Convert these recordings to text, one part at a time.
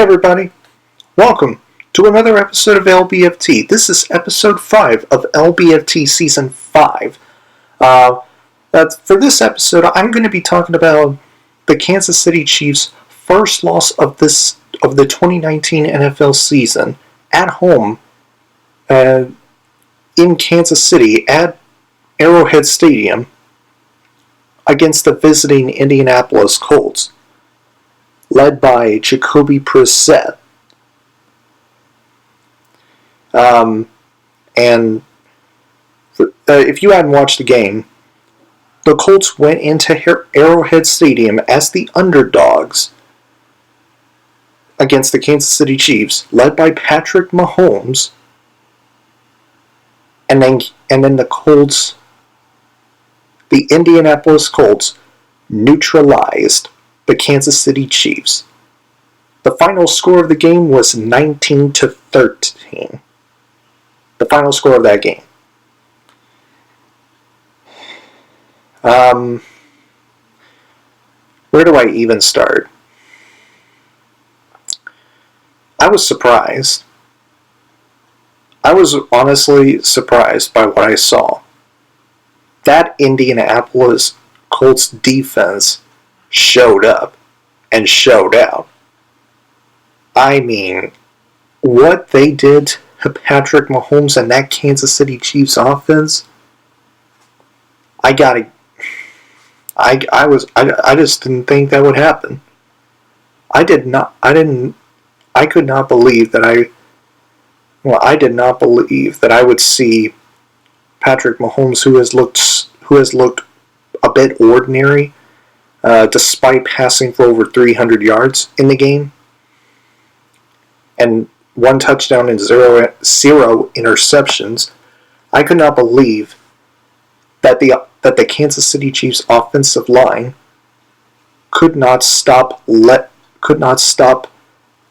everybody, welcome to another episode of LBFT. This is episode 5 of LBFT Season 5. For this episode, I'm going to be talking about the Kansas City Chiefs' first loss of the 2019 NFL season at home in Kansas City at Arrowhead Stadium against the visiting Indianapolis Colts, led by Jacoby Brissett. If you hadn't watched the game, the Colts went into Arrowhead Stadium as the underdogs against the Kansas City Chiefs, led by Patrick Mahomes, and then the Indianapolis Colts neutralized the Kansas City Chiefs. The final score of the game was 19-13. The final score of that game. Where do I even start? I was surprised. I was honestly surprised by what I saw. That Indianapolis Colts defense showed up and showed out. I mean, what they did to Patrick Mahomes and that Kansas City Chiefs offense, I just didn't think that would happen. I did not believe that I would see Patrick Mahomes, who has looked a bit ordinary, despite passing for over 300 yards in the game, and 1 touchdown and zero interceptions. I could not believe that the Kansas City Chiefs offensive line could not stop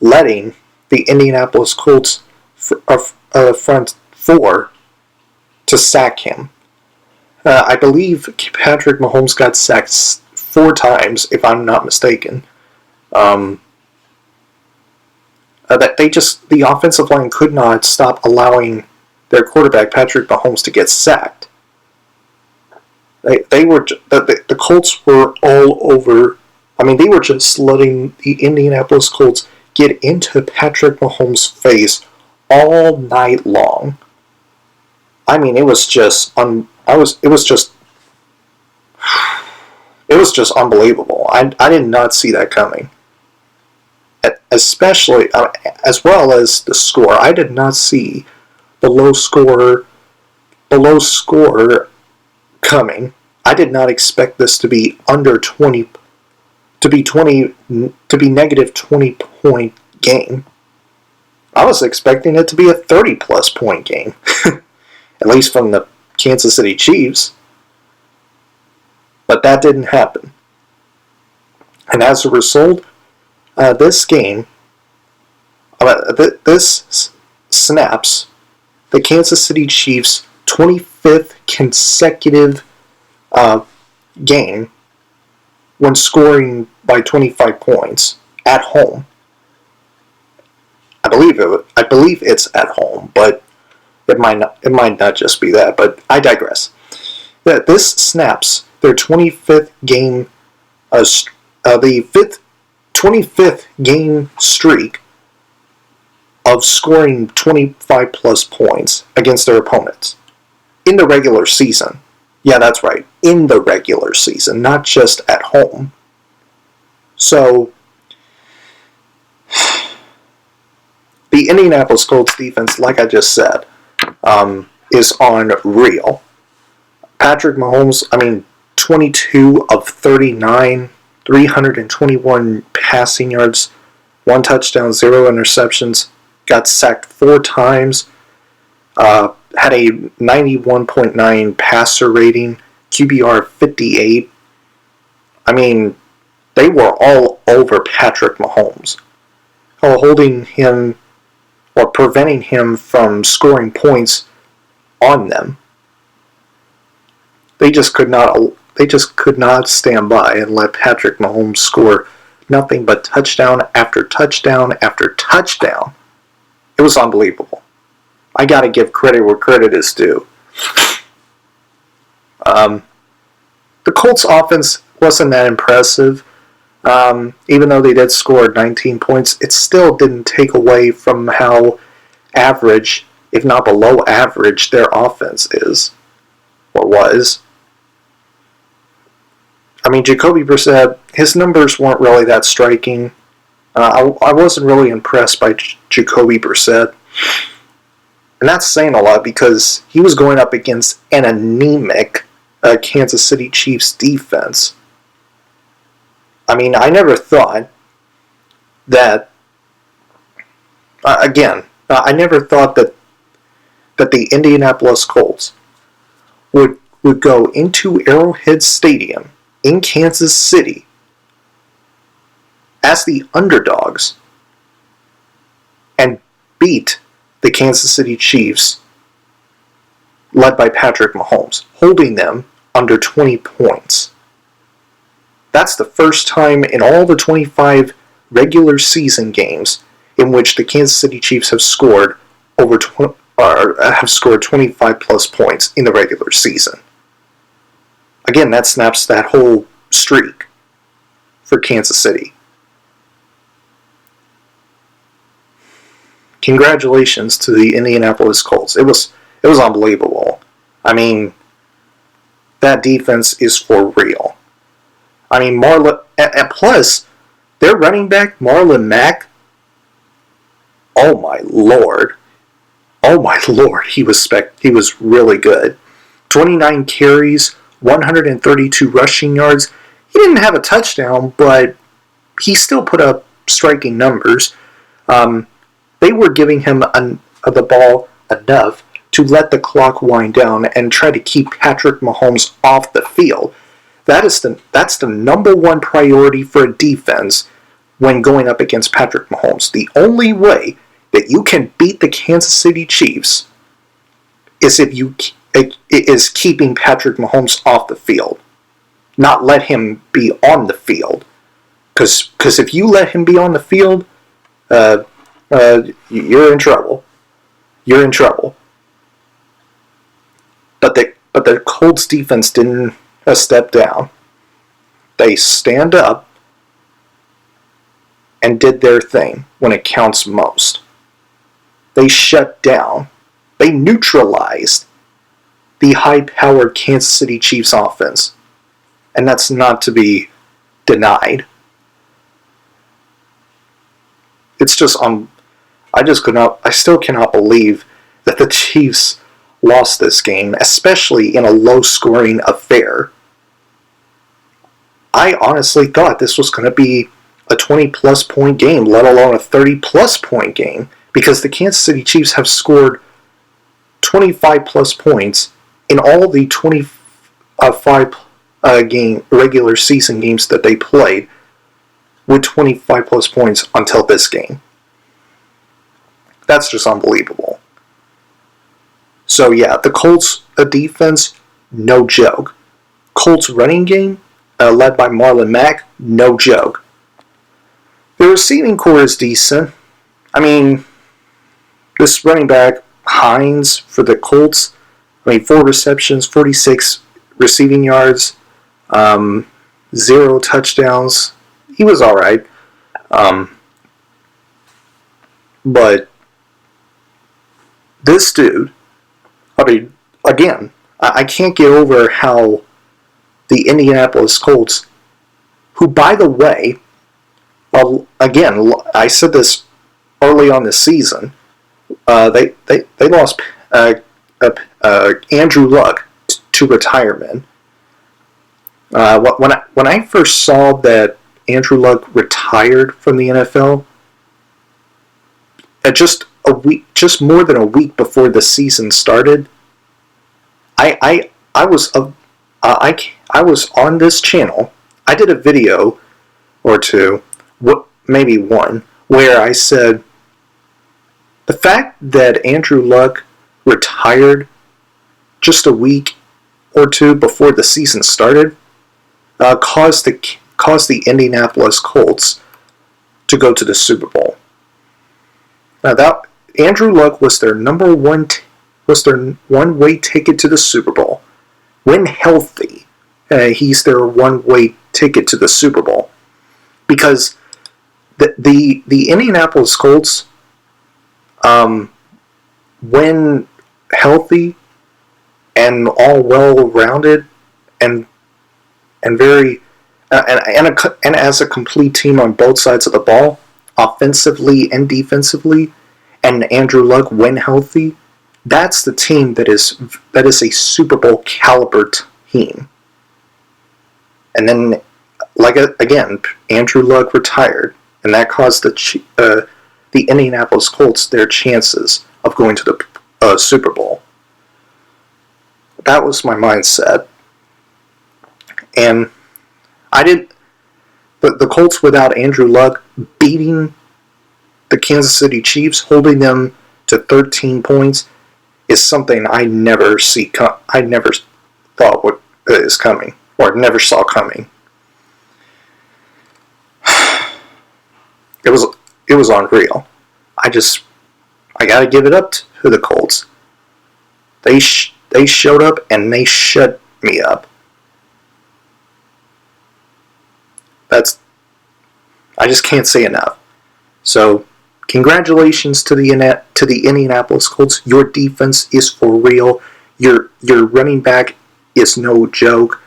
letting the Indianapolis Colts front four to sack him. I believe Patrick Mahomes got sacked 4 times, if I'm not mistaken. The offensive line could not stop allowing their quarterback Patrick Mahomes to get sacked. The Colts were all over. I mean, they were just letting the Indianapolis Colts get into Patrick Mahomes' face all night long. I mean, it was just unbelievable. I did not see that coming. Especially, as well as the score. I did not see the low score coming. I did not expect this to be under 20, to be negative 20 point game. I was expecting it to be a 30 plus point game, at least from the Kansas City Chiefs. But that didn't happen. And as a result, this snaps the Kansas City Chiefs' 25th consecutive game when scoring by 25 points at home. I believe it's at home, but it might not just be that. But I digress. This snaps their 25th game, the 25th game streak of scoring 25 plus points against their opponents in the regular season. Yeah, that's right, in the regular season, not just at home. So, the Indianapolis Colts defense, like I just said, is unreal. Patrick Mahomes, 22 of 39, 321 passing yards, 1 touchdown, 0 interceptions, got sacked 4 times, had a 91.9 passer rating, QBR 58. I mean, they were all over Patrick Mahomes, holding him or preventing him from scoring points on them. They just could not stand by and let Patrick Mahomes score nothing but touchdown after touchdown after touchdown. It was unbelievable. I got to give credit where credit is due. The Colts offense wasn't that impressive. Even though they did score 19 points, it still didn't take away from how average, if not below average, their offense is, or was. I mean, Jacoby Brissett, his numbers weren't really that striking. I wasn't really impressed by Jacoby Brissett. And that's saying a lot because he was going up against an anemic Kansas City Chiefs defense. I mean, I never thought that, I never thought that the Indianapolis Colts would go into Arrowhead Stadium in Kansas City as the underdogs and beat the Kansas City Chiefs, led by Patrick Mahomes, holding them under 20 points. That's the first time in all the 25 regular season games in which the Kansas City Chiefs have scored have scored 25 plus points in the regular season. Again, that snaps that whole streak for Kansas City. Congratulations to the Indianapolis Colts. It was unbelievable. I mean, that defense is for real. I mean, and plus, their running back, Marlon Mack, oh my lord, he was really good. 29 carries, 132 rushing yards. He didn't have a touchdown, but he still put up striking numbers. They were giving him the ball enough to let the clock wind down and try to keep Patrick Mahomes off the field. That's the number one priority for a defense when going up against Patrick Mahomes. The only way that you can beat the Kansas City Chiefs is keeping Patrick Mahomes off the field, not let him be on the field. Because if you let him be on the field, you're in trouble. You're in trouble. But the Colts defense didn't step down. They stand up and did their thing when it counts most. They shut down. They neutralized the high-powered Kansas City Chiefs offense. And that's not to be denied. It's just I still cannot believe that the Chiefs lost this game, especially in a low-scoring affair. I honestly thought this was going to be a 20-plus point game, let alone a 30-plus point game, because the Kansas City Chiefs have scored 25-plus points in all the 25 regular season games that they played, with 25-plus points until this game. That's just unbelievable. So yeah, the Colts defense, no joke. Colts running game, led by Marlon Mack, no joke. The receiving core is decent. I mean, this running back, Hines, for the Colts, 4 receptions, 46 receiving yards, 0 touchdowns. He was alright. But this dude, I can't get over how the Indianapolis Colts, who, by the way, I said this early on this season, they lost Andrew Luck to retirement. When I first saw that Andrew Luck retired from the NFL, just more than a week before the season started, I was on this channel. I did a video or two, maybe one, where I said the fact that Andrew Luck retired just a week or two before the season started caused caused the Indianapolis Colts to go to the Super Bowl. Now that Andrew Luck was their one-way ticket to the Super Bowl. When healthy, he's their one-way ticket to the Super Bowl. Because the Indianapolis Colts, when healthy and all well-rounded and very and as a complete team on both sides of the ball, offensively and defensively, and Andrew Luck when healthy, that's the team that is a Super Bowl caliber team. And then, again, Andrew Luck retired, and that caused the Indianapolis Colts their chances of going to the Super Bowl. That was my mindset, and the Colts without Andrew Luck beating the Kansas City Chiefs, holding them to 13 points, is something I never thought is coming, or never saw coming. It was unreal. I gotta give it up to the Colts. They showed up and they shut me up. I just can't say enough. So, congratulations to the Indianapolis Colts. Your defense is for real. Your running back is no joke.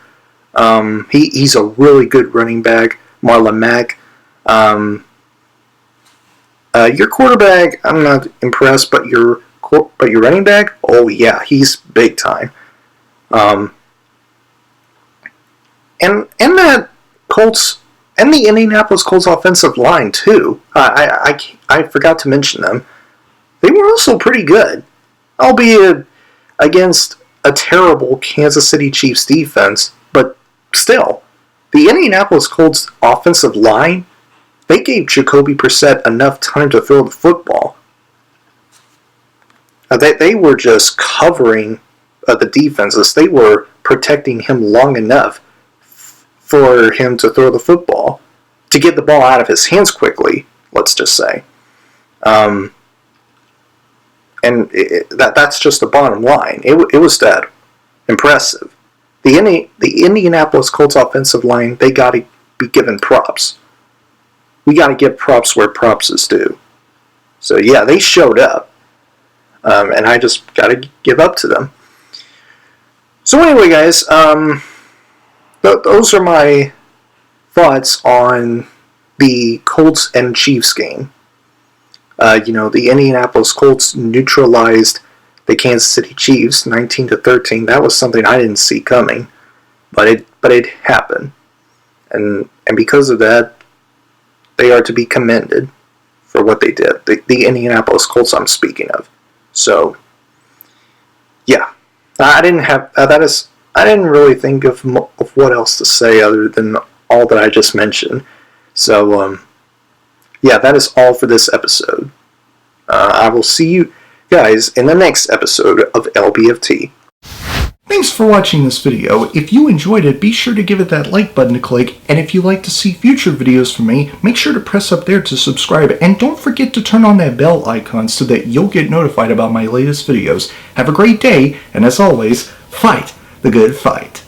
He's a really good running back, Marlon Mack. Your quarterback, I'm not impressed, but your running back, oh yeah, he's big time. And that Colts and the Indianapolis Colts offensive line too. I forgot to mention them. They were also pretty good, albeit against a terrible Kansas City Chiefs defense. But still, the Indianapolis Colts offensive line, they gave Jacoby Brissett enough time to throw the football. They were just covering the defenses. They were protecting him long enough for him to throw the football, to get the ball out of his hands quickly, let's just say. And that's just the bottom line. It was that impressive. The Indianapolis Colts offensive line, they got to be given props. We got to give props where props is due. So yeah, they showed up. And I just got to give up to them. So anyway, guys, those are my thoughts on the Colts and Chiefs game. The Indianapolis Colts neutralized the Kansas City Chiefs 19-13. That was something I didn't see coming, but it happened, and because of that, they are to be commended for what they did. The Indianapolis Colts I'm speaking of. So, yeah, I didn't really think of what else to say other than all that I just mentioned. So, yeah, that is all for this episode. I will see you guys in the next episode of LBFT. Thanks for watching this video. If you enjoyed it, be sure to give it that like button to click, and if you'd like to see future videos from me, make sure to press up there to subscribe, and don't forget to turn on that bell icon so that you'll get notified about my latest videos. Have a great day, and as always, fight the good fight.